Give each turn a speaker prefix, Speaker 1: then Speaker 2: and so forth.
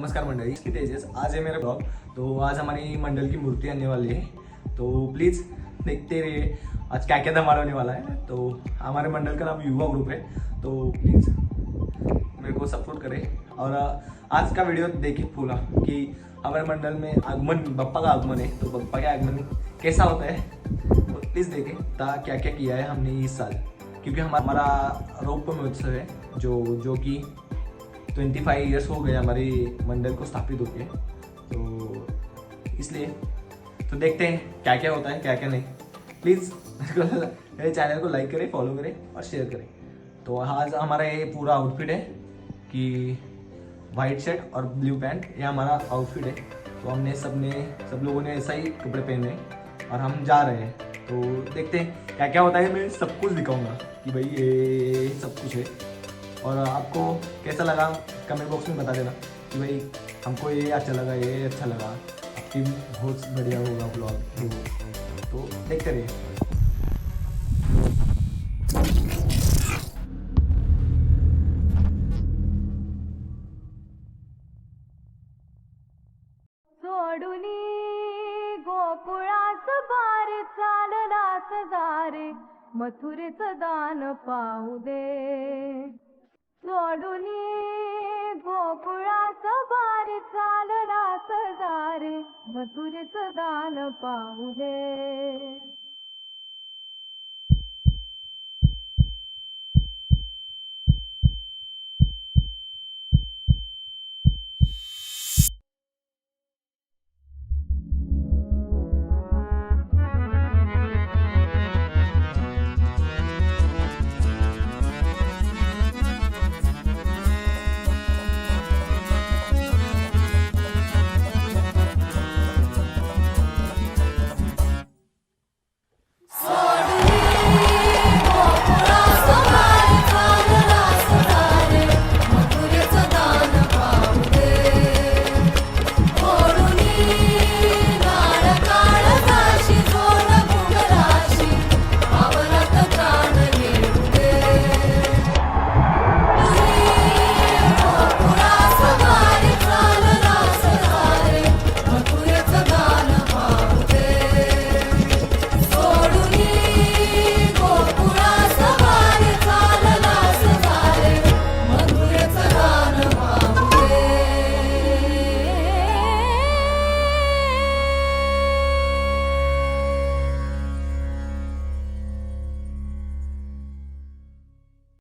Speaker 1: नमस्कार मंडळी, की तेजस आज है मेरा ब्लॉग। तो आज हमारी मंडल की मूर्ति आने वाली है, तो प्लीज़ देखते रहिए आज क्या क्या धमाल होने वाला है। तो हमारे मंडल का नाम युवा ग्रुप है, तो प्लीज़ मेरे को सपोर्ट करें। और आज का वीडियो देखिए पूरा कि हमारे मंडल में आगमन, बप्पा का आगमन है, तो बप्पा का आगमन कैसा होता है तो प्लीज़ देखें क्या क्या किया है हमने इस साल। क्योंकि हमारा रौप्य महोत्सव है जो कि 25 ईयर्स हो गए हमारी मंडल को स्थापित होके, तो इसलिए तो देखते हैं क्या क्या होता है क्या क्या नहीं। प्लीज़ मेरे चैनल को लाइक करें, फॉलो करें और शेयर करें। तो आज हमारा ये पूरा आउटफिट है कि वाइट शर्ट और ब्लू पैंट, ये हमारा आउटफिट है। तो हमने सब लोगों ने ऐसा ही कपड़े पहने हैं और हम जा रहे हैं। तो देखते हैं क्या क्या होता है, मैं सब कुछ दिखाऊंगा कि भाई ये सब कुछ है। और आपको कैसा लगा कमेंट बॉक्स में बता देना कि भाई हमको ये अच्छा लगा, ये अच्छा लगा, आपकी बहुत बढ़िया होगा ब्लॉग। तो देखते रहिए।
Speaker 2: सोडुनी गोकुळास बारे चाललास दारे मथुरेचं दान पाहू दे. सोडुनी गोकुळास बारे चाललास दारे मथुरेचं दान पाहू दे.